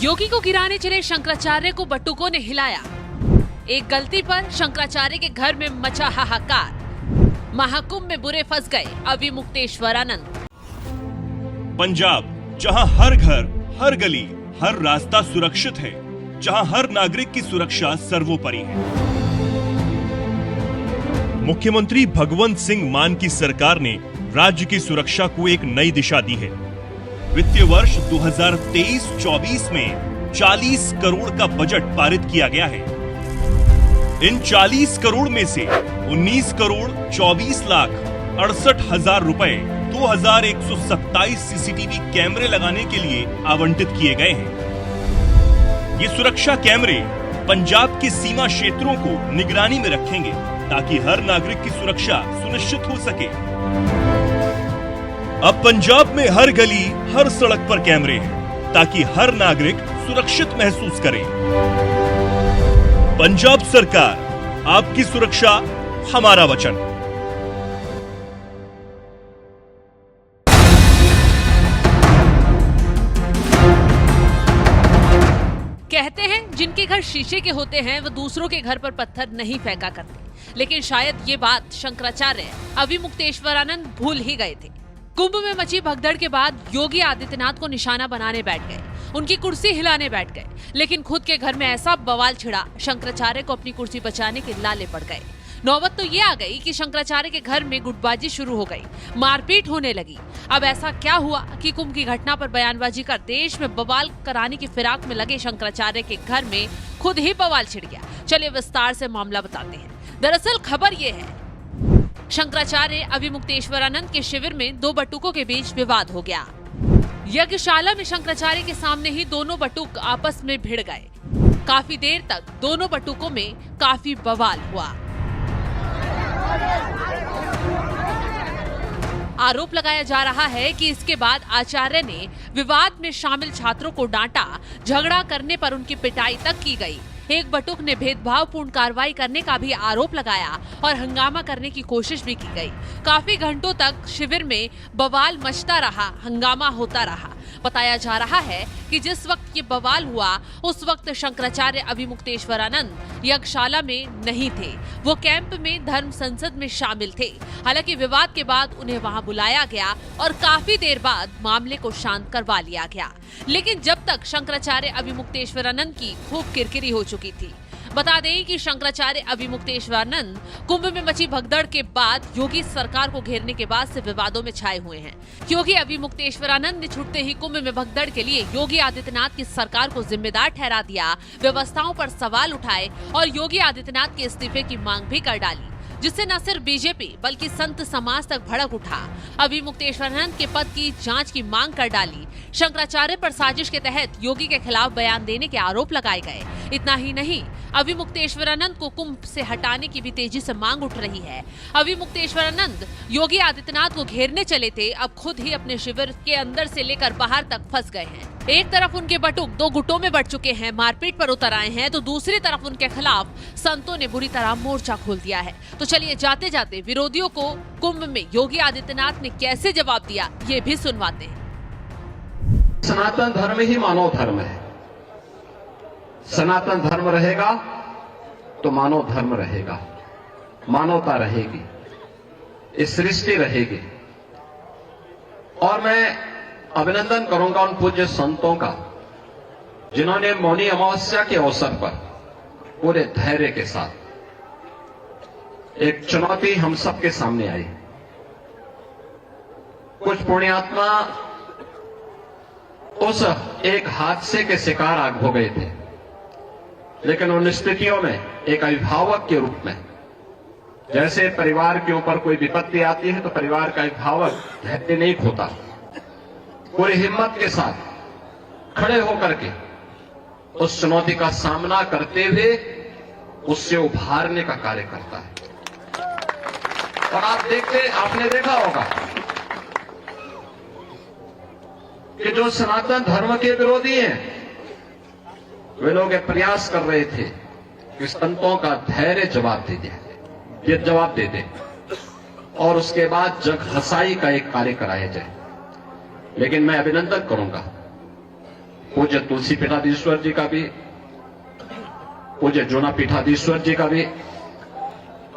योगी को गिराने चले शंकराचार्य को बटुकों ने हिलाया। एक गलती पर शंकराचार्य के घर में मचा हाहाकार। महाकुंभ में बुरे फंस गए अविमुक्तेश्वरानंद। पंजाब, जहां हर घर, हर गली, हर रास्ता सुरक्षित है, जहां हर नागरिक की सुरक्षा सर्वोपरि है। मुख्यमंत्री भगवंत सिंह मान की सरकार ने राज्य की सुरक्षा को एक नई दिशा दी है। वित्तीय वर्ष 2023-24 में 40 करोड़ का बजट पारित किया गया है। इन 40 करोड़ में से 19 करोड़ 24 लाख 68 हजार रुपए 2127 सीसीटीवी कैमरे लगाने के लिए आवंटित किए गए हैं। ये सुरक्षा कैमरे पंजाब के सीमा क्षेत्रों को निगरानी में रखेंगे ताकि हर नागरिक की सुरक्षा सुनिश्चित हो सके। अब पंजाब में हर गली, हर सड़क पर कैमरे हैं ताकि हर नागरिक सुरक्षित महसूस करे। पंजाब सरकार, आपकी सुरक्षा हमारा वचन। कहते हैं जिनके घर शीशे के होते हैं वो दूसरों के घर पर पत्थर नहीं फेंका करते, लेकिन शायद ये बात शंकराचार्य अविमुक्तेश्वरानंद भूल ही गए थे। कुंभ में मची भगदड़ के बाद योगी आदित्यनाथ को निशाना बनाने बैठ गए, उनकी कुर्सी हिलाने बैठ गए, लेकिन खुद के घर में ऐसा बवाल छिड़ा, शंकराचार्य को अपनी कुर्सी बचाने के लाले पड़ गए। नौबत तो ये आ गई कि शंकराचार्य के घर में गुटबाजी शुरू हो गई, मारपीट होने लगी। अब ऐसा क्या हुआ कि कुंभ की घटना पर बयानबाजी कर देश में बवाल कराने की फिराक में लगे शंकराचार्य के घर में खुद ही बवाल छिड़ गया। चलिए विस्तार से मामला बताते हैं। दरअसल खबर ये है, शंकराचार्य अविमुक्तेश्वरानंद के शिविर में दो बटुकों के बीच विवाद हो गया। यज्ञशाला में शंकराचार्य के सामने ही दोनों बटुक आपस में भिड़ गए। काफी देर तक दोनों बटुकों में काफी बवाल हुआ। आरोप लगाया जा रहा है कि इसके बाद आचार्य ने विवाद में शामिल छात्रों को डांटा, झगड़ा करने पर उनकी पिटाई तक की गई। एक बटुक ने भेदभावपूर्ण कार्रवाई करने का भी आरोप लगाया और हंगामा करने की कोशिश भी की गई। काफी घंटों तक शिविर में बवाल मचता रहा, हंगामा होता रहा। बताया जा रहा है कि जिस वक्त ये बवाल हुआ उस वक्त शंकराचार्य अविमुक्तेश्वरानंद यज्ञशाला में नहीं थे, वो कैंप में धर्म संसद में शामिल थे। हालांकि विवाद के बाद उन्हें वहां बुलाया गया और काफी देर बाद मामले को शांत करवा लिया गया। लेकिन जब तक शंकराचार्य अविमुक्तेश्वरानंद की खूब किरकिरी हो चुकी थी। बता दें कि शंकराचार्य अविमुक्तेश्वरानंद कुंभ में मची भगदड़ के बाद योगी सरकार को घेरने के बाद से विवादों में छाए हुए हैं। योगी अविमुक्तेश्वरानंद ने छूटते ही कुंभ में भगदड़ के लिए योगी आदित्यनाथ की सरकार को जिम्मेदार ठहरा दिया, व्यवस्थाओं पर सवाल उठाए और योगी आदित्यनाथ के इस्तीफे की मांग भी कर डाली, जिससे न सिर्फ बीजेपी बल्कि संत समाज तक भड़क उठा। अविमुक्तेश्वरानंद के पद की जांच की मांग कर डाली। शंकराचार्य पर साजिश के तहत योगी के खिलाफ बयान देने के आरोप लगाए गए। इतना ही नहीं, अविमुक्तेश्वरानंद को कुंभ से हटाने की भी तेजी से मांग उठ रही है। अविमुक्तेश्वरानंद योगी आदित्यनाथ को घेरने चले थे, अब खुद ही अपने शिविर के अंदर से लेकर बाहर तक फंस गए हैं। एक तरफ उनके बटुक दो गुटों में बट चुके हैं, मारपीट पर उतर आए हैं, तो दूसरी तरफ उनके खिलाफ संतों ने बुरी तरह मोर्चा खोल दिया है। तो चलिए जाते जाते विरोधियों को कुंभ में योगी आदित्यनाथ ने कैसे जवाब दिया, ये भी सुनवाते हैं। सनातन धर्म ही मानव धर्म है। सनातन धर्म रहेगा तो मानव धर्म रहेगा, मानवता रहेगी, इस सृष्टि रहेगी। और मैं अभिनंदन करूंगा उन पूज्य संतों का जिन्होंने मौनी अमावस्या के अवसर पर पूरे धैर्य के साथ एक चुनौती हम सबके सामने आई। कुछ पुण्यात्मा उस एक हादसे के शिकार हो गए थे, लेकिन उन स्थितियों में एक अभिभावक के रूप में, जैसे परिवार के ऊपर कोई विपत्ति आती है तो परिवार का अभिभावक धैर्य नहीं खोता, पूरी हिम्मत के साथ खड़े होकर के उस चुनौती का सामना करते हुए उससे उभारने का कार्य करता है। और आपने देखा होगा कि जो सनातन धर्म के विरोधी हैं, वे लोग प्रयास कर रहे थे कि संतों का धैर्य जवाब दे दे और उसके बाद जग हसाई का एक कार्य कराया जाए। लेकिन मैं अभिनंदन करूंगा पूज्य तुलसी पीठाधीश्वर जी का भी, पूज्य जूना पीठाधीश्वर जी का भी,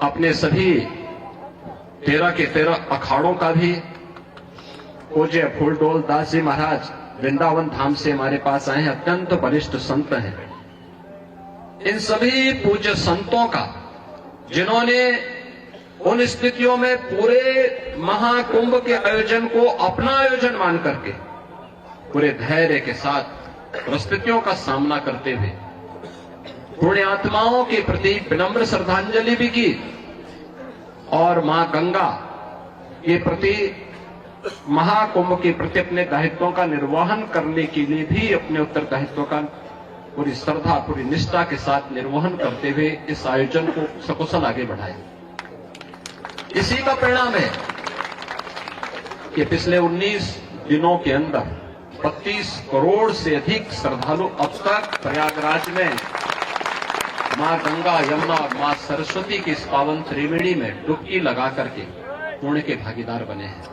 अपने सभी 13 के 13 अखाड़ों का भी, पूज्य फूलडोल दास जी महाराज वृंदावन धाम से हमारे पास आए हैं, अत्यंत वरिष्ठ संत हैं। इन सभी पूज्य संतों का, जिन्होंने उन स्थितियों में पूरे महाकुंभ के आयोजन को अपना आयोजन मान करके पूरे धैर्य के साथ परिस्थितियों का सामना करते हुए पुण्य आत्माओं के प्रति विनम्र श्रद्धांजलि भी की और मां गंगा के प्रति, महाकुंभ के प्रति अपने दायित्वों का निर्वहन करने के लिए भी अपने उत्तरदायित्वों का पूरी श्रद्धा, पूरी निष्ठा के साथ निर्वहन करते हुए इस आयोजन को सकुशल आगे बढ़ाया। इसी का परिणाम है कि पिछले 19 दिनों के अंदर 32 करोड़ से अधिक श्रद्धालु अब तक प्रयागराज में मां गंगा, यमुना और मां सरस्वती की इस पावन त्रिवेणी में डुबकी लगा करके पुण्य के भागीदार बने हैं।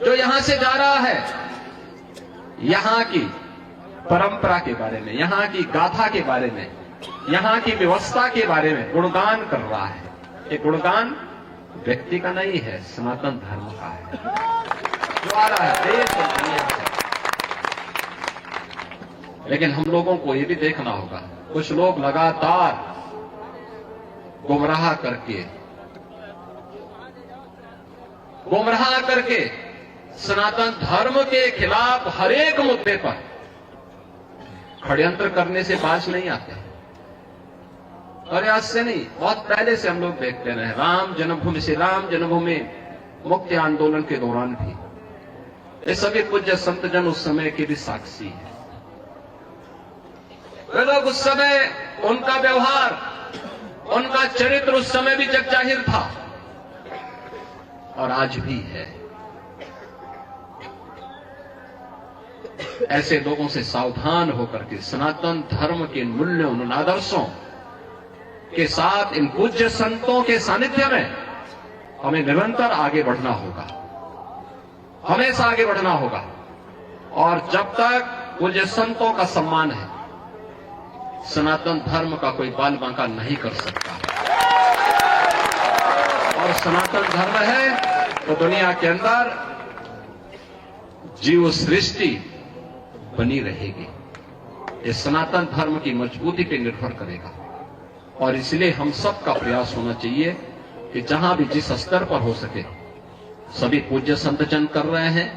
जो यहां से जा रहा है, यहां की परंपरा के बारे में, यहां की गाथा के बारे में, यहां की व्यवस्था के बारे में गुणगान कर रहा है। ये गुणगान व्यक्ति का नहीं है, सनातन धर्म का है जो आ रहा है देश और दुनिया से। लेकिन हम लोगों को ये भी देखना होगा, कुछ लोग लगातार गुमराह करके सनातन धर्म के खिलाफ हर एक मुद्दे पर षड्यंत्र करने से बाज नहीं आते। और आज से नहीं, बहुत पहले से हम लोग देखते रहे। राम जन्मभूमि से, राम जन्मभूमि मुक्ति आंदोलन के दौरान भी ये सभी पूज्य संतजन उस समय के भी साक्षी हैं। वे लोग उस समय, उनका व्यवहार, उनका चरित्र उस समय भी जग जाहिर था और आज भी है। ऐसे लोगों से सावधान होकर के सनातन धर्म के मूल्यों, उन आदर्शों के साथ इन पूज्य संतों के सानिध्य में हमें निरंतर आगे बढ़ना होगा, हमेशा आगे बढ़ना होगा। और जब तक पूज्य संतों का सम्मान है, सनातन धर्म का कोई बाल बांका नहीं कर सकता। और सनातन धर्म है तो दुनिया के अंदर जीव सृष्टि बनी रहेगी। ये सनातन धर्म की मजबूती पर निर्भर करेगा। और इसलिए हम सबका प्रयास होना चाहिए कि जहां भी जिस स्तर पर हो सके, सभी पूज्य संतजन कर रहे हैं,